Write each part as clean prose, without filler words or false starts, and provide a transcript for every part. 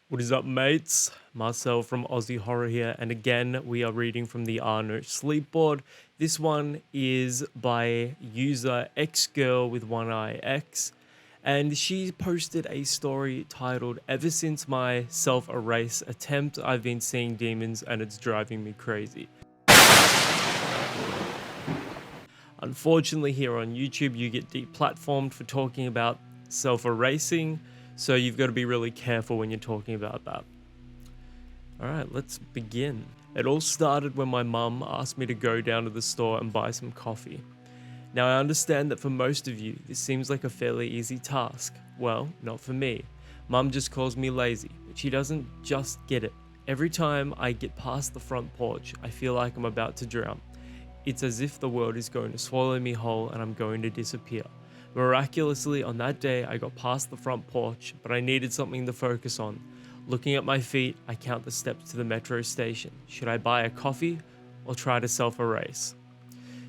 What is up, mates? Marcel from Aussie Horror here, and again, we are reading from the Arno Sleepboard. This one is by user Xgirl with one eye X, and she posted a story titled, "Ever since my self-erase attempt, I've been seeing demons and it's driving me crazy." Unfortunately, here on YouTube, you get deplatformed for talking about self-erasing, so you've got to be really careful when you're talking about that. Alright, let's begin. It all started when my mum asked me to go down to the store and buy some coffee. Now, I understand that for most of you, this seems like a fairly easy task. Well, not for me. Mum just calls me lazy, but she doesn't just get it. Every time I get past the front porch, I feel like I'm about to drown. It's as if the world is going to swallow me whole and I'm going to disappear. Miraculously, on that day, I got past the front porch, but I needed something to focus on. Looking at my feet, I count the steps to the metro station. Should I buy a coffee or try to self-erase?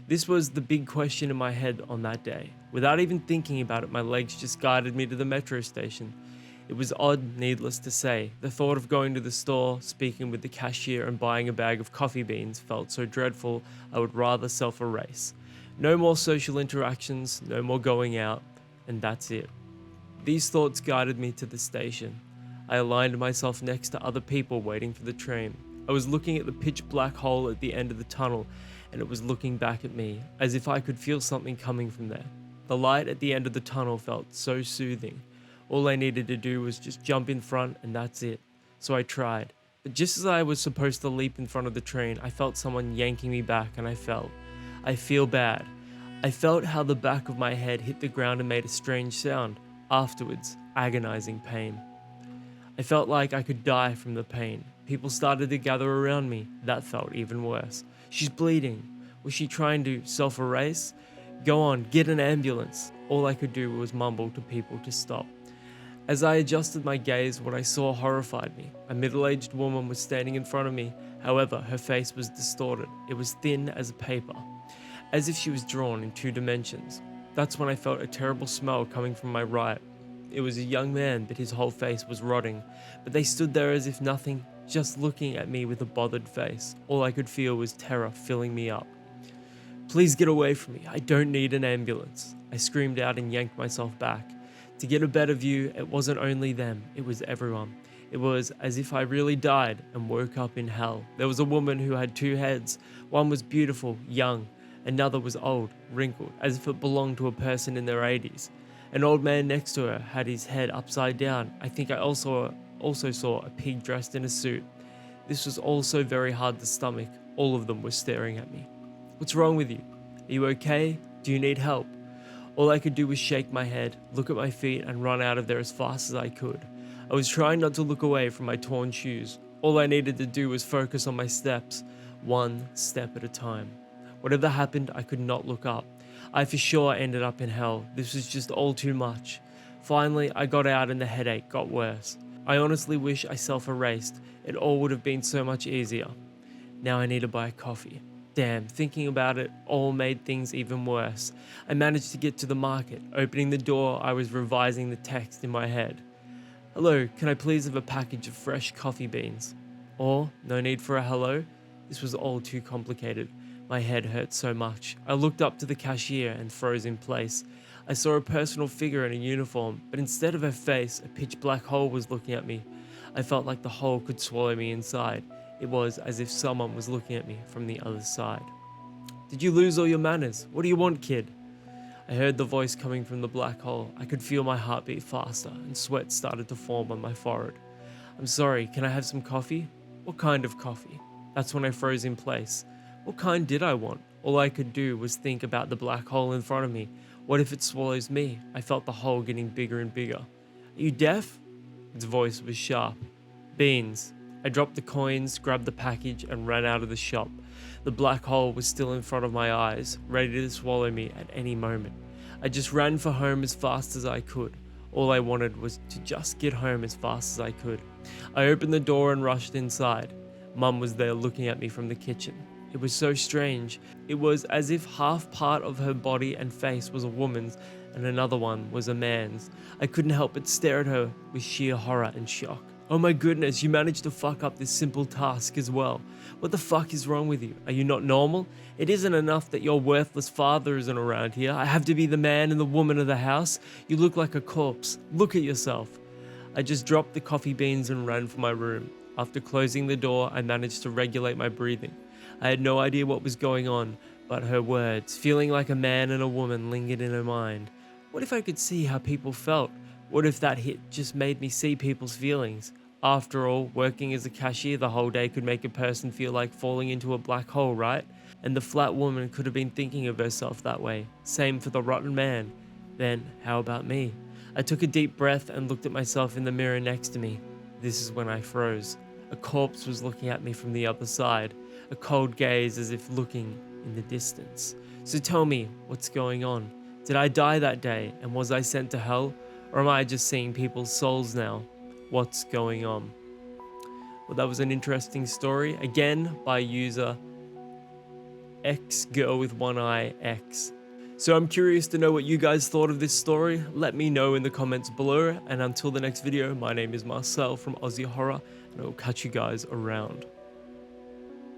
This was the big question in my head on that day. Without even thinking about it, my legs just guided me to the metro station. It was odd, needless to say. The thought of going to the store, speaking with the cashier and buying a bag of coffee beans felt so dreadful, I would rather self-erase. No more social interactions, no more going out, and that's it. These thoughts guided me to the station. I aligned myself next to other people waiting for the train. I was looking at the pitch black hole at the end of the tunnel, and it was looking back at me, as if I could feel something coming from there. The light at the end of the tunnel felt so soothing. All I needed to do was just jump in front, and that's it. So I tried. But just as I was supposed to leap in front of the train, I felt someone yanking me back, and I fell. I feel bad. I felt how the back of my head hit the ground and made a strange sound. Afterwards, agonizing pain. I felt like I could die from the pain. People started to gather around me. That felt even worse. She's bleeding. Was she trying to self-erase? Go on, get an ambulance. All I could do was mumble to people to stop. As I adjusted my gaze, what I saw horrified me. A middle-aged woman was standing in front of me. However, her face was distorted. It was thin as a paper, as if she was drawn in 2 dimensions. That's when I felt a terrible smell coming from my right. It was a young man, but his whole face was rotting. But they stood there as if nothing, just looking at me with a bothered face. All I could feel was terror filling me up. "Please get away from me. I don't need an ambulance." I screamed out and yanked myself back. To get a better view, it wasn't only them, it was everyone. It was as if I really died and woke up in hell. There was a woman who had 2 heads. One was beautiful, young. Another was old, wrinkled, as if it belonged to a person in their 80s. An old man next to her had his head upside down. I think I also saw a pig dressed in a suit. This was also very hard to stomach. All of them were staring at me. "What's wrong with you? Are you okay? Do you need help?" All I could do was shake my head, look at my feet, and run out of there as fast as I could. I was trying not to look away from my torn shoes. All I needed to do was focus on my steps, 1 step at a time. Whatever happened, I could not look up. I for sure ended up in hell. This was just all too much. Finally, I got out and the headache got worse. I honestly wish I self-erased. It all would have been so much easier. Now I need to buy a coffee. Damn, thinking about it all made things even worse. I managed to get to the market. Opening the door, I was revising the text in my head. "Hello, can I please have a package of fresh coffee beans?" Or, no need for a hello? This was all too complicated. My head hurt so much. I looked up to the cashier and froze in place. I saw a personal figure in a uniform, but instead of her face, a pitch black hole was looking at me. I felt like the hole could swallow me inside. It was as if someone was looking at me from the other side. "Did you lose all your manners? What do you want, kid?" I heard the voice coming from the black hole. I could feel my heart beat faster, and sweat started to form on my forehead. "I'm sorry, can I have some coffee?" "What kind of coffee?" That's when I froze in place. What kind did I want? All I could do was think about the black hole in front of me. What if it swallows me? I felt the hole getting bigger and bigger. "Are you deaf?" Its voice was sharp. "Beans." I dropped the coins, grabbed the package, and ran out of the shop. The black hole was still in front of my eyes, ready to swallow me at any moment. I just ran for home as fast as I could. All I wanted was to just get home as fast as I could. I opened the door and rushed inside. Mum was there looking at me from the kitchen. It was so strange. It was as if half part of her body and face was a woman's and another one was a man's. I couldn't help but stare at her with sheer horror and shock. Oh my goodness, you managed to fuck up this simple task as well. What the fuck is wrong with you? Are you not normal? It isn't enough that your worthless father isn't around here. I have to be the man and the woman of the house. You look like a corpse. Look at yourself. I just dropped the coffee beans and ran for my room. After closing the door, I managed to regulate my breathing. I had no idea what was going on, but her words, feeling like a man and a woman, lingered in her mind. What if I could see how people felt? What if that hit just made me see people's feelings? After all, working as a cashier the whole day could make a person feel like falling into a black hole, right? And the flat woman could have been thinking of herself that way. Same for the rotten man. Then, how about me? I took a deep breath and looked at myself in the mirror next to me. This is when I froze. A corpse was looking at me from the other side, a cold gaze as if looking in the distance. So tell me, what's going on? Did I die that day, and was I sent to hell? Or am I just seeing people's souls now? What's going on? Well, that was an interesting story, again by user XGirlWithOneEyeX. So I'm curious to know what you guys thought of this story. Let me know in the comments below, and until the next video, my name is Marcel from Aussie Horror, and I will catch you guys around.